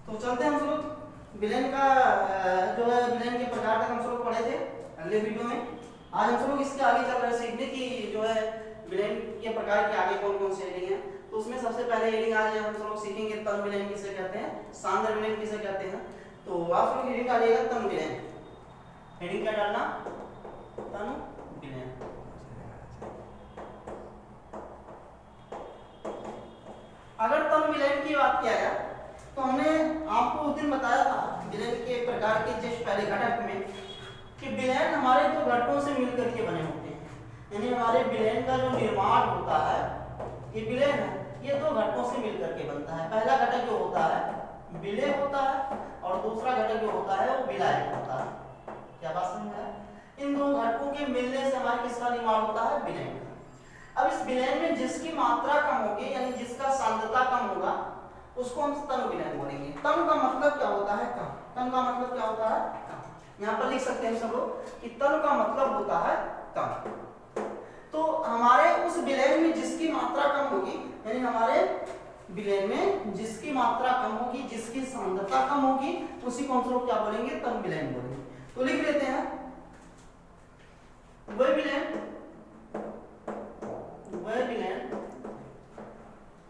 तो चलते हैं हम लोग विलेन का जो है विलेन के प्रकार तक हम लोग पढ़े थे अगले वीडियो में। आज हम लोग इसके आगे चल रहे हैं सीखने की जो है विलेन के प्रकार के आगे कौन कौन से हेडिंग है। तो उसमें सबसे पहले हेडिंग आज हम लोग सीखेंगे तन विलेन किसे कहते हैं, सांद्र विलेन किसे कहते हैं। तो आप लोग हेडिंग डालिएगा तन विलेन। हेडिंग क्या डालना, तन विलेन। अगर तन विलेन की बात किया जाए तो हमने आपको उस दिन बताया था विलेन के प्रकार के जस्ट पहले घटक में कि विलेन हमारे दो घटकों से मिलकर के बने होते हैं। यानी हमारे विलेन का जो निर्माण होता है, ये विलेन है, ये दो घटकों से मिलकर के बनता है। पहला घटक जो होता है विलेय होता है और दूसरा घटक जो होता है वो विलायक होता है। क्या बात समझ में आया? इन दो घटकों के मिलने से हमारे किसका निर्माण होता है, विलेन का। अब इस विलेन में जिसकी मात्रा कम होगी यानी जिसका सांद्रता कम होगा उसको हम तन विलेन बोलेंगे। तन का मतलब क्या होता है, कम। तन का मतलब क्या होता है, कम। यहाँ पर लिख सकते हैं सब लोग कि तन का मतलब होता है कम। तो हमारे उस विलेन में जिसकी मात्रा कम होगी यानी हमारे विलेन में जिसकी मात्रा कम होगी, जिसकी सांद्रता कम होगी, उसी को हम लोग क्या बोलेंगे, तन विलेन बोलेंगे। तो लिख लेते हैं वह विलेन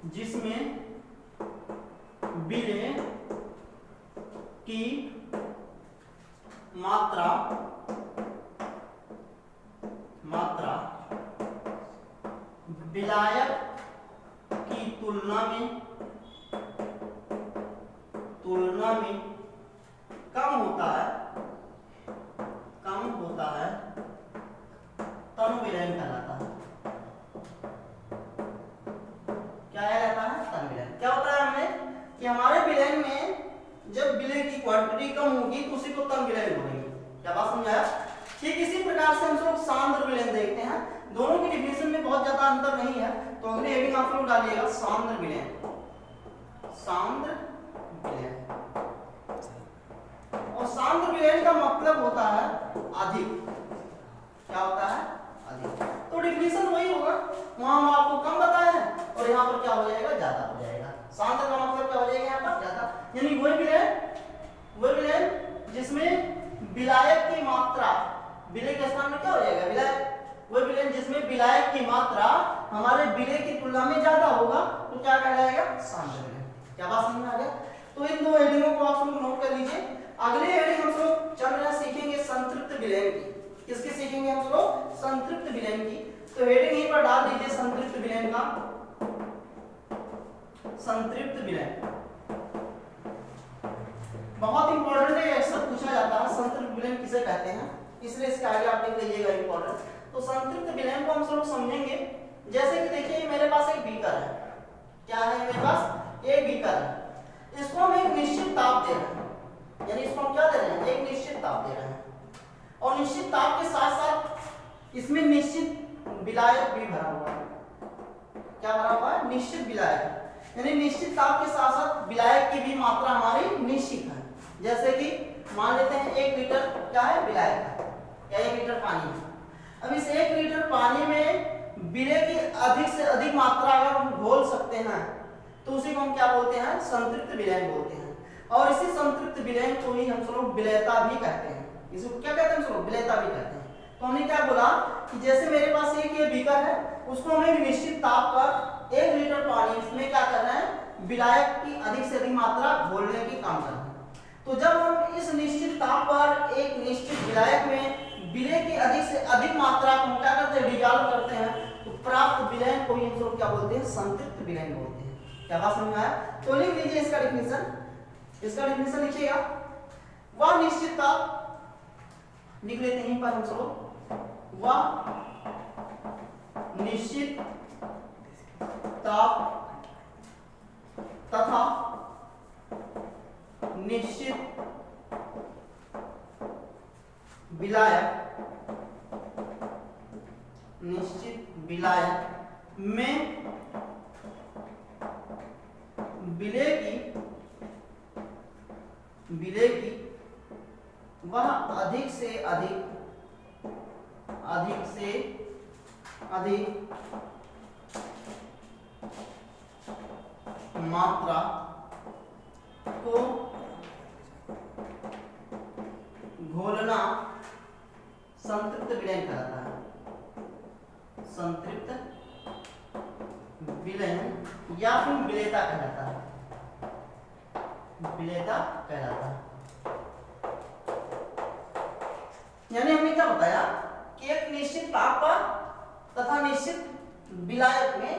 जिसमें विलेय की मात्रा विलायक की तुलना में कम होता है तन विलेन कहलाता है। क्या कहलाता है, तन विलेन। क्या होता है हमें कि हमारे विलेन में जब विलेय की क्वांटिटी कम होगी तो उसी को तन विलेन बोलेंगे। क्या बात समझाया? ठीक इसी प्रकार से हम लोग सांद्र विलेन देखते हैं। दोनों की डिफिनेशन में बहुत ज्यादा अंतर नहीं है। तो अगली हेडिंग आप लोग डालिएगा सांद्र विलेन। सांद्र विलेन और सांद्र विलेन का मतलब होता है अधिक। क्या होता है, अधिक। तो डिफिनेशन वही होगा, वहां हम आपको कम बताया है और यहाँ पर क्या हो जाएगा, ज्यादा हो जाएगा। सांद्र का मतलब क्या हो जाएगा यहाँ पर, ज्यादा। यानी वह विलेन जिसमें विलायक की मात्रा, विलेय के स्थान में क्या हो जाएगा, विलायक। वह विलेन जिसमें विलायक की मात्रा हमारे विलेय की तुलना में ज्यादा होगा तो क्या कहलाएगा, सांद्र विलेन। क्या बात समझ में आ गया? तो इन दो हेडिंगों को आप लोग नोट कर लीजिए। अगले हेडिंग हम लोग चल रहे हैं सीखेंगे संतृप्त विलेन की। किसकी सीखेंगे हम लोग, संतृप्त विलेन की। तो हेडिंग यहीं पर डाल दीजिए संतृप्त विलेन का। संतृप्त विलेन बहुत इंपॉर्टेंट है, अक्सर पूछा जाता है संतृप्त विलेन किसे कहते हैं, इसलिए इसके आगे आप लिख लीजिएगा इंपॉर्टेंट। तो संतृप्त विलेन को हम लोग समझेंगे जैसे कि देखिए मेरे पास एक बीकर है। क्या है मेरे पास, एक बीकर है। इसको हम एक निश्चित ताप दे रहे हैं, यानी इसको हम क्या दे रहे हैं, एक निश्चित ताप दे रहे हैं। और निश्चित ताप के साथ साथ इसमें निश्चित विलायक भी भरा हुआ है। क्या भरा हुआ है, निश्चित विलायक। यानी निश्चित ताप के साथ साथ विलायक की भी मात्रा हमारी निश्चित है। जैसे कि मान लेते हैं 1 लीटर क्या है, विलायक है, या 1 लीटर पानी है। अब इस 1 लीटर पानी में विलेय की अधिक से अधिक मात्रा अगर हम घोल सकते हैं तो उसी को हम क्या बोलते हैं, संतृप्त विलेन बोलते हैं। और इसी संतृप्त विलेन को ही हम लोग विलेयता भी कहते हैं। इसको क्या कहते हैं हम लोग, विलेयता भी कहते हैं। तो हमने क्या बोला कि जैसे मेरे पास एक ये बीकर है, उसको हम एक निश्चित ताप पर 1 लीटर पानी इसमें क्या कर रहे हैं, विलायक की अधिक से अधिक मात्रा घोलने की काम कर रहे हैं। तो जब हम इस निश्चित ताप पर एक निश्चित विलायक में विलेय की अधिक से अधिक मात्रा को क्या करते हैं, डिसॉल्व करते हैं, तो प्राप्त विलेन को ही हम लोग क्या बोलते हैं, संतृप्त विलेन बोलते हैं। क्या बात समझ में आया? तो लिख लीजिए इसका डिफिनेशन। इसका डिफिनेशन लिखिएगा, वह निश्चित ताप लिख लेते हैं पर हम लोग, वह निश्चित ताप तथा निश्चित विलायक में विलेय की वह अधिक से अधिक मात्रा को विलेयता कहलाता है। यानी हमने क्या बताया कि एक निश्चित ताप पर तथा निश्चित विलायक में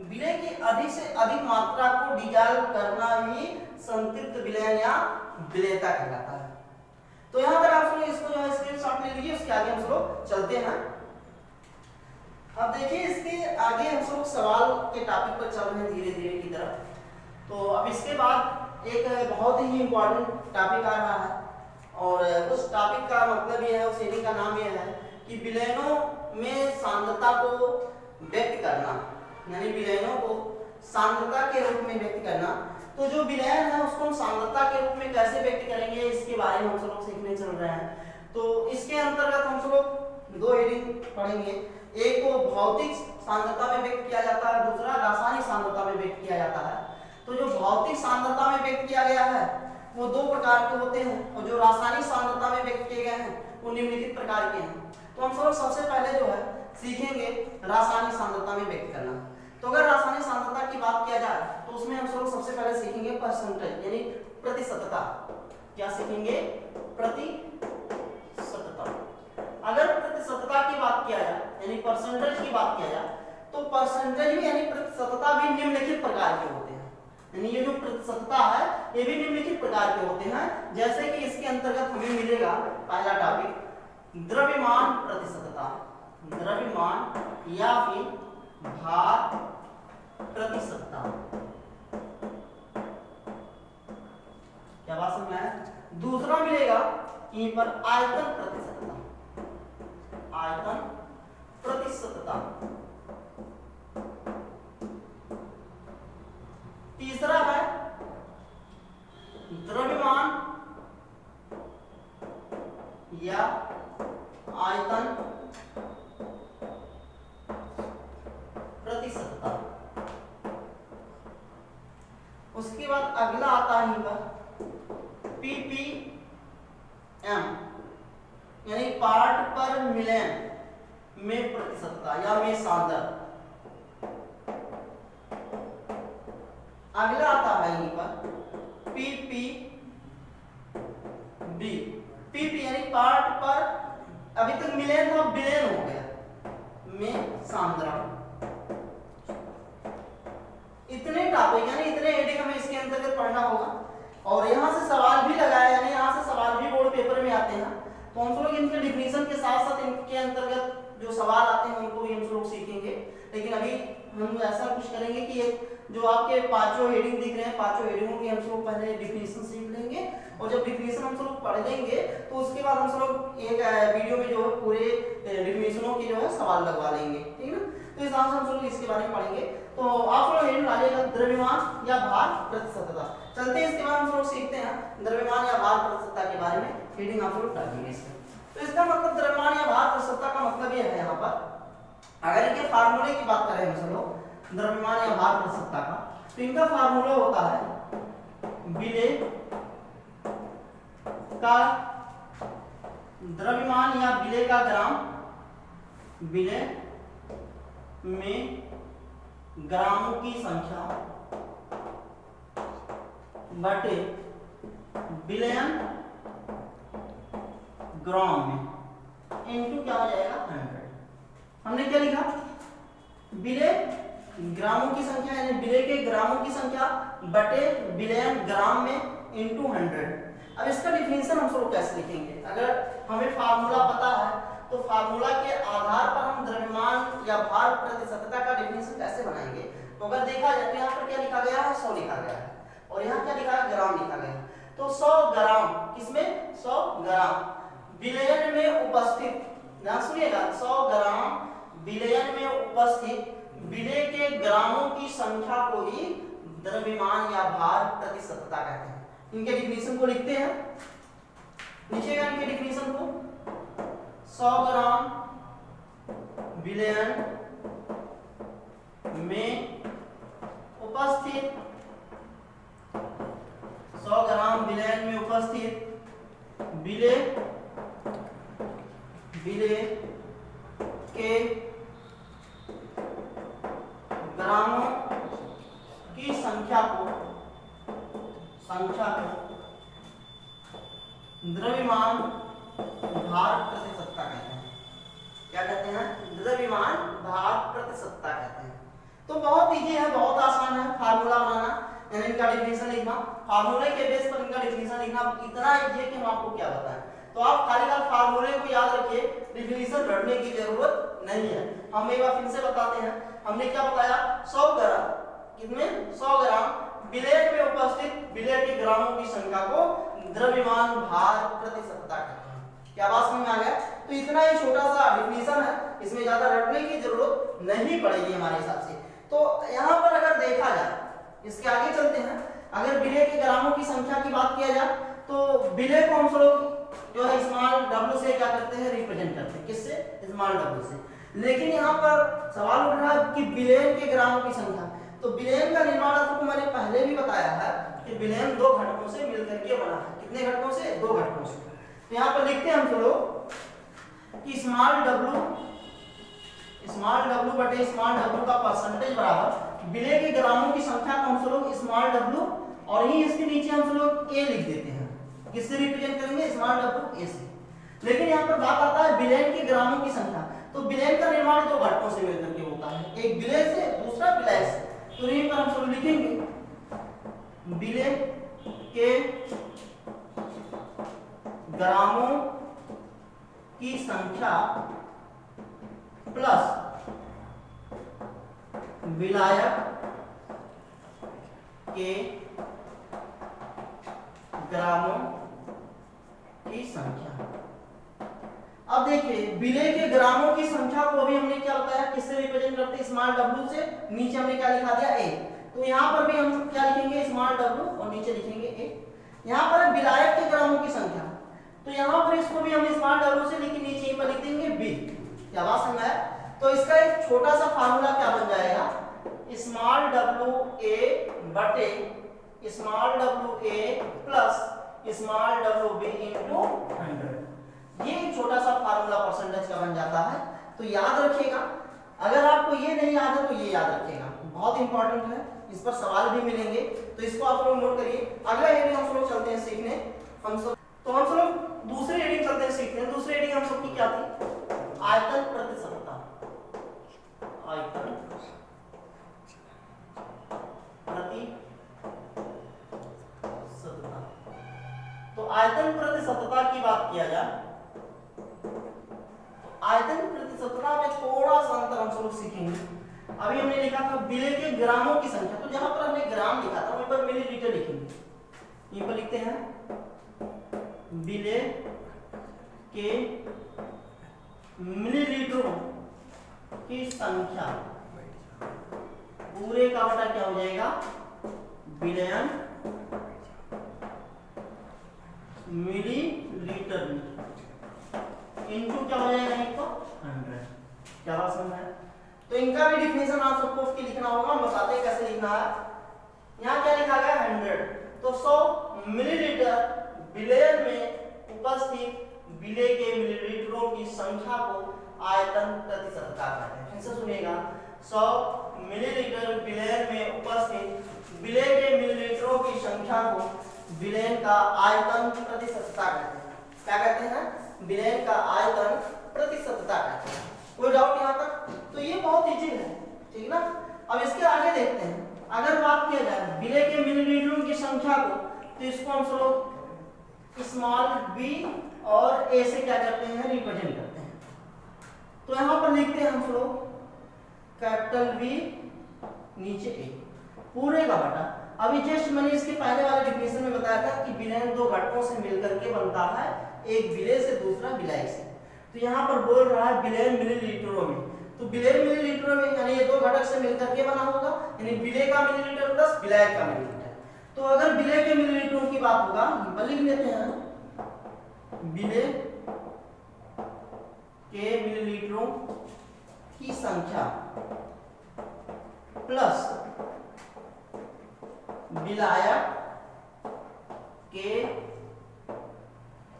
विलय की अधिक से अधिक मात्रा को डिजॉल्व करना ही संतृप्त विलयन या विलेयता कहलाता है। तो यहां पर आप लोग इसको जो है स्क्रीनशॉट ले लीजिए, उसके आगे हम लोग चलते हैं। अब देखिए इसके आगे हम लोग सवाल के टॉपिक पर चल रहे हैं धीरे धीरे की तरफ। तो अब इसके बाद एक बहुत ही इंपॉर्टेंट टॉपिक आ रहा है, और उस टॉपिक का मतलब ये है, उस हेडिंग का नाम ये है कि विलयनों में सांद्रता को व्यक्त करना, यानी विलयनों को सांद्रता के रूप में व्यक्त करना। तो जो विलयन है उसको हम सांद्रता के रूप में कैसे व्यक्त करेंगे, इसके बारे में हम सब लोग सीखने चल रहे हैं। तो इसके अंतर्गत हम सब लोग दो हेडिंग पढ़ेंगे, एक को भौतिक सांद्रता में व्यक्त किया जाता है, दूसरा रासायनिक सांद्रता में व्यक्त किया जाता है। तो जो भौतिक सांद्रता में व्यक्त किया गया है वो दो प्रकार के होते हैं, और जो रासायनिक सांद्रता में व्यक्त किए गए हैं वो निम्नलिखित प्रकार के हैं। तो हम सब सबसे पहले जो है सीखेंगे रासायनिक सांद्रता में व्यक्त करना। तो अगर रासायनिक सांद्रता की बात किया जाए तो उसमें हम सब सबसे पहले सीखेंगे परसेंटेज, यानी प्रतिशतता। क्या सीखेंगे? प्रतिशतता। अगर प्रतिशतता की बात किया जाए यानी परसेंटेज की बात किया जाए, तो परसेंटेज भी यानी प्रतिशतता भी निम्नलिखित प्रकार के होते हैं। यानी ये जो प्रतिशतता है ये भी निम्नलिखित प्रकार के होते हैं, जैसे कि इसके अंतर्गत हमें मिलेगा पहला टॉपिक द्रव्यमान प्रतिशतता, द्रव्यमान या फिर भार प्रतिशतता। क्या बात समझ में आया? दूसरा मिलेगा यहीं पर आयतन प्रतिशतता, आयतन प्रतिशतता। तीसरा है द्रव्यमान या आयतन प्रतिशतता। उसके बाद अगला आता है ppm, यानी पार्ट पर मिलियन में प्रतिशतता या में सांद्रता। अगला आता है यहीं पर ppb, pp यानी पार्ट पर, अभी तक मिलियन था बिलियन हो गया, में सांद्रता। इतने टॉपिक यानी इतने हेडिंग हमें इसके अंतर्गत पढ़ना होगा, और यहाँ से सवाल भी लगाया, यानी यहाँ से सवाल भी बोर्ड पेपर में आते हैं। तो हम लोग इनके डिफिनीशन के साथ साथ इनके अंतर्गत जो सवाल आते हैं उनको भी हम लोग सीखेंगे। लेकिन अभी हम ऐसा कुछ करेंगे कि जो आपके पांचों हेडिंग दिख रहे हैं, पांचों हेडिंगों की हम लोग पहले डिफिनीशन सीख लेंगे, और जब डिफिनीशन हम लोग पढ़ लेंगे तो उसके बाद हम लोग एक वीडियो में जो है पूरे डिफिनीशनों के जो है सवाल लगवा लेंगे, ठीक है ना। तो इस हिसाब से हम लोग इसके बारे में पढ़ेंगे। तो आप लोग हेडिंग डालिएगा द्रव्यमान या भार प्रतिशतता। चलते हैं, इसके बाद हम लोग सीखते हैं द्रव्यमान या भार प्रतिशतता के बारे में, हेडिंग आप लोग डालिएगा इसमें। तो इसका मतलब द्रव्यमान या भार प्रतिशतता का मतलब ये है, यहाँ पर अगर इनके फार्मूले की बात करें हम लोग द्रव्यमान या भार प्रतिशतता का, तो इनका फार्मूला होता है विलेय का द्रव्यमान या विलेय का ग्राम, विलेय में ग्रामों की संख्या बटे विलयन ग्राम में इनटू क्या हो जाएगा 100। हमने क्या लिखा? विलेय ग्रामों की संख्या यानी विलेय के ग्रामों की संख्या बटे विलयन ग्राम में इनटू 100। अब इसका डिफिनीशन हम लोग कैसे लिखेंगे? अगर हमें फार्मूला पता है तो फार्मूला के आधार पर हम द्रव्यमान या भार प्रतिशतता का डिफिनीशन कैसे बनाएंगे? तो अगर देखा जाए तो यहाँ पर क्या लिखा गया है? 100 लिखा गया है, और यहाँ क्या लिखा है? ग्राम लिखा गया है। तो 100 ग्राम, किसमें? 100 ग्राम विलयन में उपस्थित, ध्यान सुनिएगा, 100 ग्राम विलयन में उपस्थित विलेय के ग्रामों की संख्या को ही द्रव्यमान या भार प्रतिशतता कहते हैं। इनके डिफिनीशन को लिखते हैं, लिखिएगा इनके डिफिनीशन को। 100 ग्राम विलयन में उपस्थित, 100 ग्राम विलयन में उपस्थित विलेय के ग्रामों की संख्या को संख्या को द्रव्यमान भार प्रति सत्ता कहते हैं। क्या कहते हैं? द्रव्यमान भार प्रति सत्ता कहते हैं। तो बहुत इजी है, बहुत आसान है फार्मूला बनाना, यानी इनका डिफिनेशन लिखना, फार्मूले के बेस पर इनका डिफिनेशन लिखना इतना इजी है कि हम आपको क्या बताएं। तो आप खाली फार्मूले को याद रखिए, डिफिनेशन रटने की जरूरत नहीं है। हम एक बार फिर से बताते हैं, हमने क्या बताया? 100 ग्राम, कितने? 100 ग्राम विलेय में उपस्थित विलेय के ग्रामों की संख्या को द्रव्यमान भार प्रति सत्ता कहते हैं। क्या बात समझ में आ गया? तो इतना ही छोटा सा डिफिनेशन है, इसमें ज्यादा रटने की जरूरत नहीं पड़ेगी हमारे हिसाब से। तो यहाँ पर अगर देखा जाए, इसके आगे चलते हैं, अगर विलेय के ग्रामों की संख्या की बात किया जाए तो विलेय को हम लोग जो है स्मॉल w से क्या करते हैं? रिप्रेजेंट करते हैं। किससे? स्मॉल w से। लेकिन यहाँ पर सवाल उठ रहा है कि विलेय के ग्रामों की संख्या, तो विलेय का निर्माण आपको मैंने पहले भी बताया है कि विलेय 2 घटकों से मिलकर के बना है। कितने घटकों से? 2 घटकों से। तो यहाँ पर लिखते हैं हम लोग कि स्मॉल w बटे स्मॉल w का परसेंटेज बराबर विलेय के ग्रामों की संख्या को हम लोग स्मॉल w और ही इसके नीचे हम लोग a लिख देते हैं। किससे रिप्रेजेंट करेंगे? स्मॉल w a से। लेकिन यहाँ पर बात आता है विलेय के ग्रामों की संख्या, तो विलेय का निर्माण 2 घटकों से मिलकर के होता है, एक विलेय से, दूसरा विलय से। तो यहीं पर हम लोग लिखेंगे विलेय के ग्रामों की संख्या प्लस विलायक के ग्रामों की संख्या। अब देखिए विलेय के ग्रामों की संख्या को अभी हमने क्या बताया? किससे रिप्रेजेंट करते हैं? स्मॉल w से। नीचे हमने क्या लिखा दिया? a। तो यहाँ पर भी हम क्या लिखेंगे? स्मॉल w और नीचे लिखेंगे a। यहाँ पर विलायक के ग्रामों की संख्या, तो यहाँ पर इसको भी हम स्मॉल w से लिख नीचे पर लिख देंगे b। क्या बात समझ आया? तो इसका एक छोटा सा फार्मूला क्या बन जाएगा? स्मॉल w a बटे small w a plus small w b into 100। ये एक छोटा सा फार्मूला परसेंटेज का बन जाता है। तो याद रखिएगा, अगर आपको ये नहीं याद है तो ये याद रखिएगा, बहुत इंपॉर्टेंट है, इस पर सवाल भी मिलेंगे, तो इसको आप लोग नोट करिए। अगला हेडिंग हम लोग चलते हैं सीखने। हम लोग दूसरी हेडिंग चलते हैं सीखने। दूसरी हेडिंग हम सबकी क्या थी? आयतन प्रति सत्ता। आयतन प्रति सत्ता। तो आयतन प्रति सत्ता की बात किया जाए, आयतन प्रति सत्ता में थोड़ा सा अंतर हम लोग सीखेंगे। अभी हमने लिखा था विलेय के ग्रामों की संख्या, तो जहां पर हमने ग्राम लिखा था वहीं पर मिलीलीटर लिखेंगे। यहीं पर लिखते हैं विलेय के मिलीलीटरों की संख्या, पूरे का बटा क्या हो जाएगा? विलयन मिलीलीटर इनटू क्या हो जाएगा? इनको 100। क्या बात समझ है? तो इनका भी डिफिनेशन आप सबको उसकी लिखना होगा, हम बताते हैं कैसे लिखना है। यहाँ क्या लिखा गया? 100। तो 100 मिलीलीटर विलेय में उपस्थित विलेय के मिलीलीटरों की संख्या को आयतन प्रति सत्ता कहते हैं। फिर से सुनिएगा, 100 मिलीलीटर विलेय में उपस्थित विलेय के मिलीलीटरों की संख्या को विलेय का आयतन प्रति सत्ता कहते हैं। क्या कहते हैं? विलेय का आयतन प्रति सत्ता कहते हैं। कोई डाउट यहाँ तक? तो ये बहुत इजी है, ठीक ना। अब इसके आगे देखते हैं, अगर बात किया जाए विलेय के मिलीलीटरों की संख्या को, तो इसको हम लोग स्मॉल b और a से क्या करते हैं? रिप्रेजेंट करते हैं। तो यहाँ पर लिखते हैं हम लोग कैपिटल B नीचे a, पूरे का बटा। अभी जस्ट मैंने इसके पहले वाले डिफिनेशन में बताया था कि विलेय 2 घटकों से मिलकर के बनता है, एक विलेय से दूसरा विलायक से। तो यहाँ पर बोल रहा है विलेय मिलीलीटरों में, तो विलेय मिलीलीटरों में यानी ये 2 घटक से मिलकर के बना होगा, यानी विलेय का मिलीलीटर प्लस विलायक का मिलीलीटर। तो अगर विलेय के मिलीलीटरों की बात होगा, लिख लेते हैं विलेय के मिलीलीटरों की संख्या प्लस विलायक के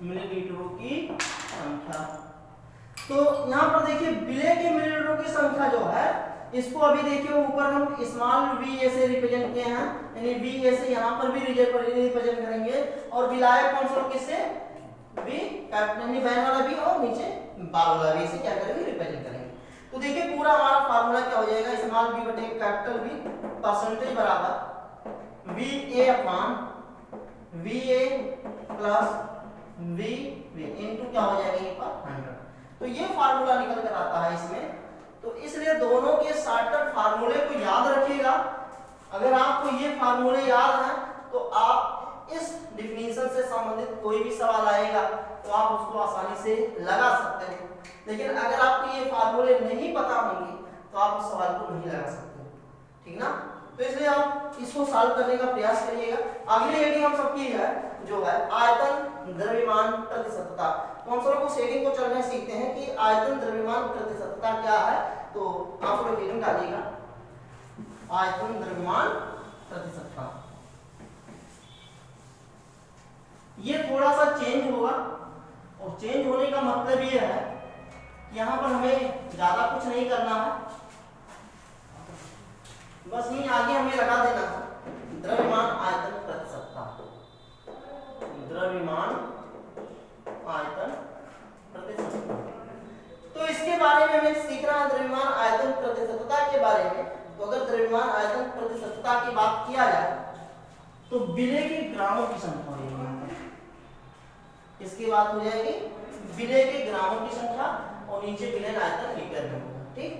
मिलीलीटरों की संख्या। तो यहां पर देखिए विलेय के मिलीलीटरों की संख्या जो है इसको अभी देखिए ऊपर हम स्मॉल v ए से रिप्रेजेंट किए हैं, यानी v ए से यहाँ पर भी रिप्रेजेंट करेंगे, और विलायक कौन सा किससे v यानी बहन वाला v और नीचे बाल वाला v से क्या करेंगे रिप्रेजेंट करेंगे। तो देखिए पूरा हमारा फार्मूला क्या हो जाएगा, स्मॉल v बटे कैपिटल V परसेंटेज बराबर v a upon v a plus v v into क्या हो जाएगा ये पर 100। तो ये फार्मूला निकल कर आता है इसमें। तो इसलिए दोनों के शॉर्टकट फार्मूले को याद रखिएगा। अगर आपको ये फार्मूले याद हैं तो आप इस डिफिनीशन से संबंधित कोई भी सवाल आएगा तो आप उसको आसानी से लगा सकते हैं। लेकिन अगर आपको ये फार्मूले नहीं पता होंगे तो आप उस सवाल को नहीं लगा सकते, ठीक ना। तो इसलिए आप इसको सॉल्व करने का प्रयास करिएगा। अगली हेडिंग हम सबकी है जो है आयतन द्रव्यमान प्रतिशतता। तो हम सब लोग उस हेडिंग को चलने सीखते हैं कि आयतन द्रव्यमान प्रतिशतता क्या है। तो आप लोग हेडिंग डालिएगा आयतन द्रव्यमान प्रतिशतता। ये थोड़ा सा चेंज होगा, और चेंज होने का मतलब ये है कि यहाँ पर हमें ज्यादा कुछ नहीं करना है, बस यहीं आगे हमें लगा देना है द्रव्यमान आयतन प्रतिशतता, द्रव्यमान आयतन प्रतिशतता। तो इसके बारे में हमें सीखना है द्रव्यमान आयतन प्रतिशतता के बारे में। तो अगर द्रव्यमान आयतन प्रतिशतता की बात किया जाए तो विलेय के ग्रामों की संख्या हो जाएगी। किसकी बात हो जाएगी, विलेय के ग्रामों की संख्या, और नीचे विलेय आयतन लीटर में होगा, ठीक।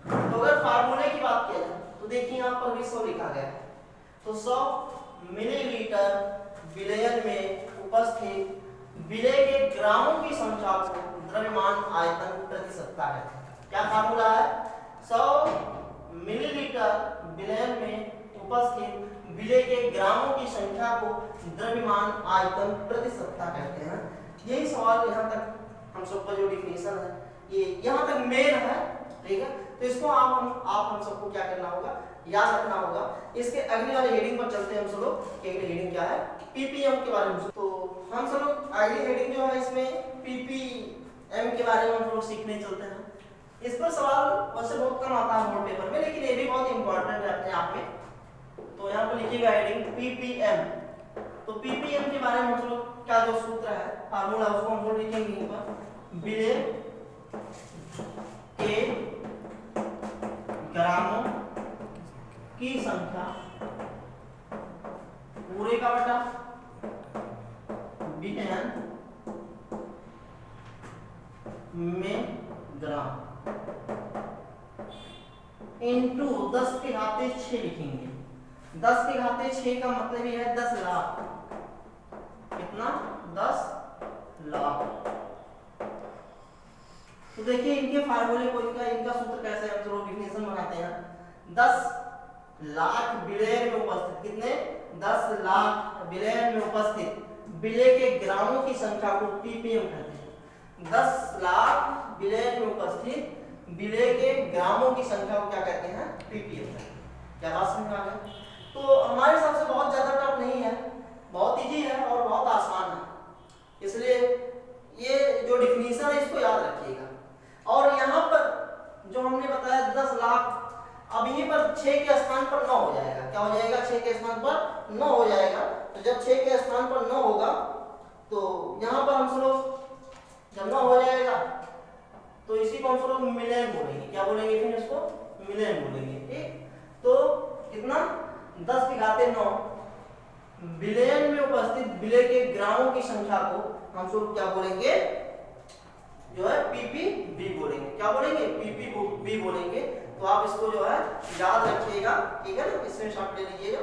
तो अगर फार्मूले की बात किया जाए तो देखिए यहाँ पर भी 100 लिखा गया है। तो 100 मिलीलीटर विलयन में उपस्थित विलेय के ग्रामों की संख्या को द्रव्यमान आयतन प्रतिशतता है। क्या फार्मूला है, 100 मिलीलीटर विलयन में उपस्थित विलेय के ग्रामों की संख्या को द्रव्यमान आयतन प्रतिशतता कहते हैं। यही सवाल यहाँ तक हम सबका जो डिफिनेशन है ये यहाँ तक मेन है, ठीक है। तो इसको आप हम सबको क्या करना होगा, याद रखना होगा। इसके अगली वाले हेडिंग पर चलते हैं हम सब लोग। अगली हेडिंग क्या है, पीपीएम के बारे में। तो हम सब लोग अगली हेडिंग जो है इसमें पीपीएम के बारे में हम लोग सीखने चलते हैं। इस पर सवाल वैसे बहुत कम आता है बोर्ड पेपर में, लेकिन ये भी बहुत इंपॉर्टेंट है अपने आप में। तो यहाँ पर लिखिएगा हेडिंग पीपीएम। तो पीपीएम के बारे में हम लोग क्या जो सूत्र है फार्मूला उसको हम लोग लिखेंगे यहीं पर। विलेय के ग्रामों की संख्या पूरे का बटा विलयन में ग्राम इनटू 10 के घाते 6 लिखेंगे। 10 के घाते 6 का मतलब ये है 10 लाख। कितना, 10 लाख। तो देखिए इनके फार्मूले को, इनका सूत्र कैसे हम लोग डिफिनेशन बनाते हैं। 10 लाख विलेय में उपस्थित, कितने, 10 लाख विलेय में उपस्थित विलेय के ग्रामों की संख्या को पीपीएम कहते हैं। 10 लाख विलेय में उपस्थित विलेय के ग्रामों की संख्या को क्या कहते हैं, पीपीएम कहते हैं। क्या बात समझ में आ गई। तो हमारे हिसाब से बहुत ज्यादा टफ नहीं है, बहुत इजी है और बहुत आसान है। इसलिए ये जो डिफिनीशन है इसको याद रखिएगा। और यहाँ पर जो हमने बताया 10 लाख, अब यहीं पर 6 के स्थान पर 9 हो जाएगा। क्या हो जाएगा, 6 के स्थान पर 9 हो जाएगा। तो जब 6 के स्थान पर 9 होगा तो यहाँ पर हम लोग जब 9 हो जाएगा तो इसी को हम लोग मिलियन बोलेंगे। क्या बोलेंगे, फिर इसको मिलियन बोलेंगे, ठीक। तो कितना, 10 के घाते 9 विलयन में उपस्थित विलेय के ग्रामों की संख्या को हम लोग क्या बोलेंगे, जो है पीपीबी बोलेंगे। क्या बोलेंगे, पीपीबी बोलेंगे। तो आप इसको जो है याद रखिएगा, ठीक है ना, स्क्रीनशॉट ले लीजिएगा।